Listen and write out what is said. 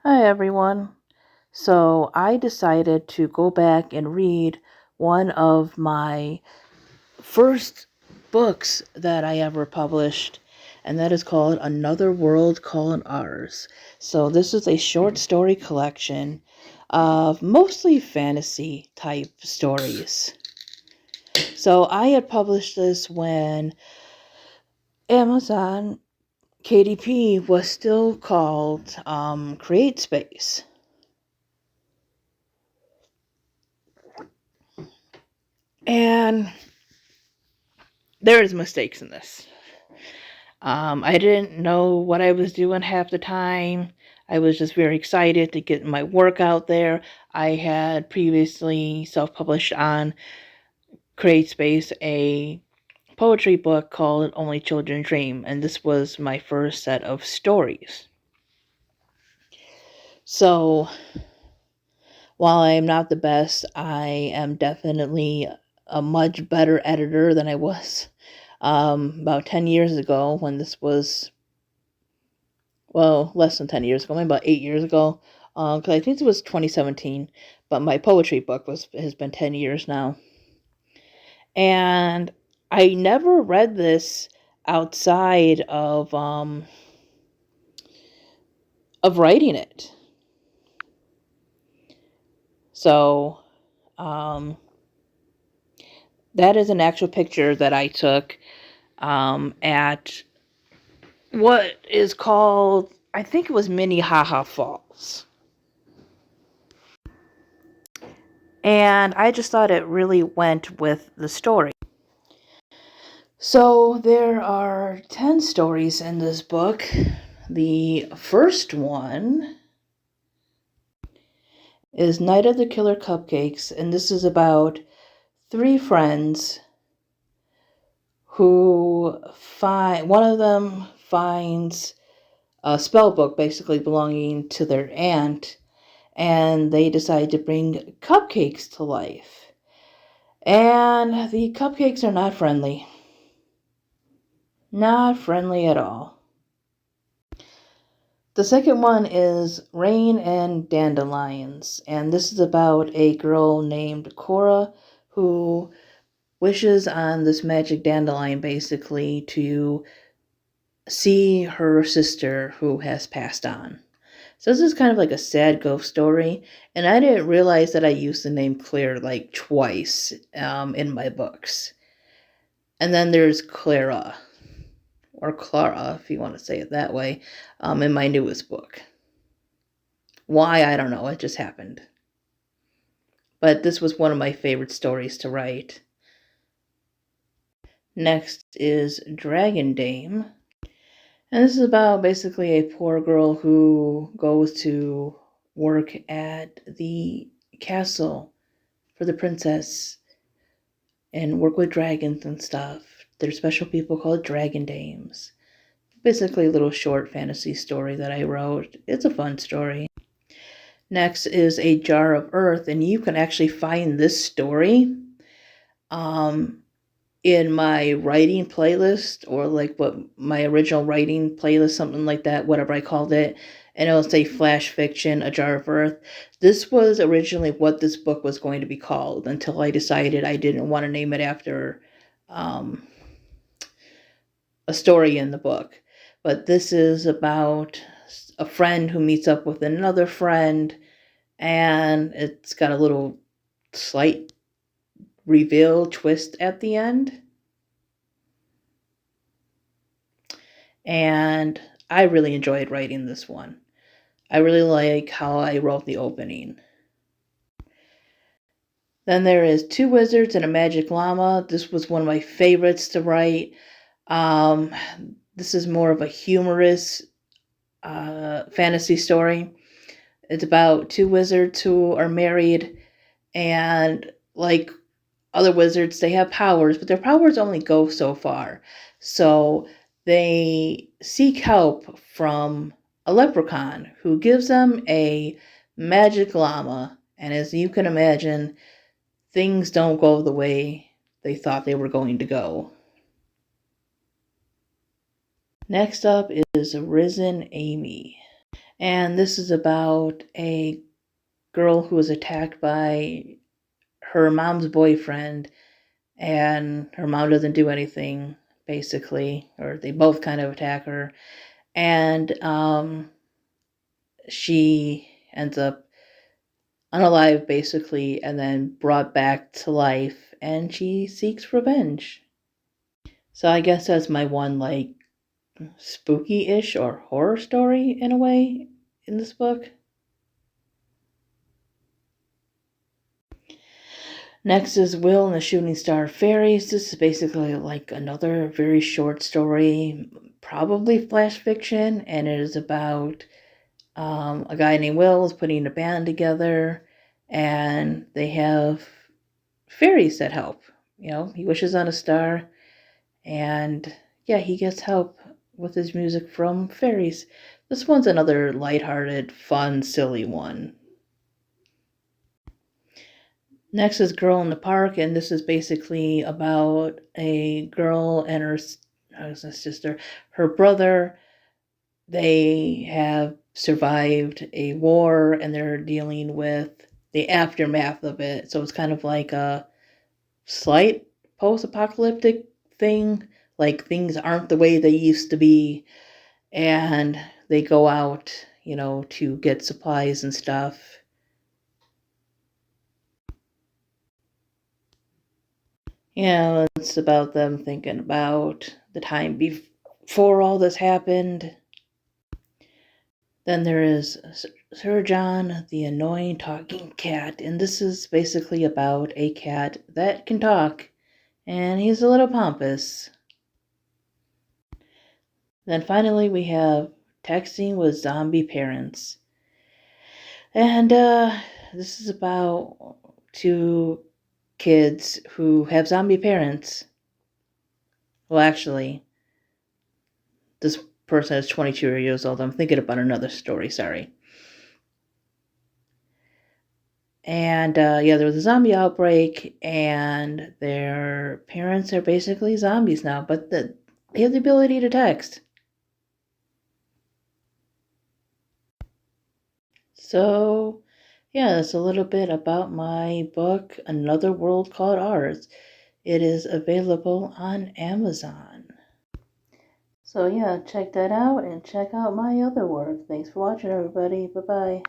Hi everyone. So I decided to go back and read one of my first books that I ever published, and that is called Another World Called Ours. So this is a short story collection of mostly fantasy type stories. So I had published this when Amazon KDP was still called Create Space. And there's mistakes in this. I didn't know what I was doing half the time. I was just very excited to get my work out there. I had previously self-published on CreateSpace a poetry book called Only Children Dream, and this was my first set of stories. So, while I am not the best, I am definitely a much better editor than I was about 10 years ago when this was, well, less than 10 years ago, maybe about 8 years ago, because I think it was 2017, but my poetry book has been 10 years now. And I never read this outside of writing it. So, that is an actual picture that I took at what is called, I think it was Minnehaha Falls. And I just thought it really went with the story. So there are 10 stories in this book. The first one is Night of the Killer Cupcakes, and this is about 3 friends who one of them finds a spell book basically belonging to their aunt, and they decide to bring cupcakes to life. And the cupcakes are not friendly. Not friendly at all. The second one is Rain and Dandelions, and this is about a girl named Cora who wishes on this magic dandelion basically to see her sister who has passed on. So this is kind of like a sad ghost story, and I didn't realize that I used the name Claire like twice in my books. And then there's Clara, or Clara if you want to say it that way, in my newest book. Why, I don't know, it just happened. But this was one of my favorite stories to write. Next is Dragon Dame. And this is about basically a poor girl who goes to work at the castle for the princess and work with dragons and stuff. There's special people called Dragon Dames. Basically a little short fantasy story that I wrote. It's a fun story. Next is A Jar of Earth, and you can actually find this story in my writing playlist, or like what my original writing playlist, something like that, whatever I called it, and it'll say Flash Fiction, A Jar of Earth. This was originally what this book was going to be called until I decided I didn't want to name it after a story in the book. But this is about a friend who meets up with another friend, and it's got a little slight reveal twist at the end. And I really enjoyed writing this one. I really like how I wrote the opening. Then there is Two Wizards and a Magic Llama. This was one of my favorites to write. This is more of a humorous fantasy story. It's about 2 wizards who are married, and like other wizards, they have powers, but their powers only go so far. So they seek help from a leprechaun who gives them a magic llama. And as you can imagine, things don't go the way they thought they were going to go. Next up is Risen Amy. And this is about a girl who was attacked by her mom's boyfriend, and her mom doesn't do anything, basically, or they both kind of attack her. And she ends up unalive, basically, and then brought back to life, and she seeks revenge. So I guess that's my one, like, spooky-ish or horror story, in a way, in this book. Next is Will and the Shooting Star Fairies. This is basically like another very short story, probably flash fiction, and it is about a guy named Will is putting a band together, and they have fairies that help. He wishes on a star, and yeah, he gets help with his music from fairies. This one's another lighthearted, fun, silly one. Next is Girl in the Park, and this is basically about a girl and her sister, her brother. They have survived a war and they're dealing with the aftermath of it. So it's kind of like a slight post apocalyptic thing. Like things aren't the way they used to be, and they go out, to get supplies and stuff. It's about them thinking about the time before all this happened. Then there is Sir John, the annoying talking cat, and this is basically about a cat that can talk, and he's a little pompous. Then finally we have Texting with Zombie Parents. And this is about two kids who have zombie parents. Well, actually, this person is 22 years old. I'm thinking about another story, sorry. And yeah, there was a zombie outbreak, and their parents are basically zombies now, but they have the ability to text. So, yeah, that's a little bit about my book, Another World Called Ours. It is available on Amazon. So, yeah, check that out and check out my other work. Thanks for watching, everybody. Bye bye.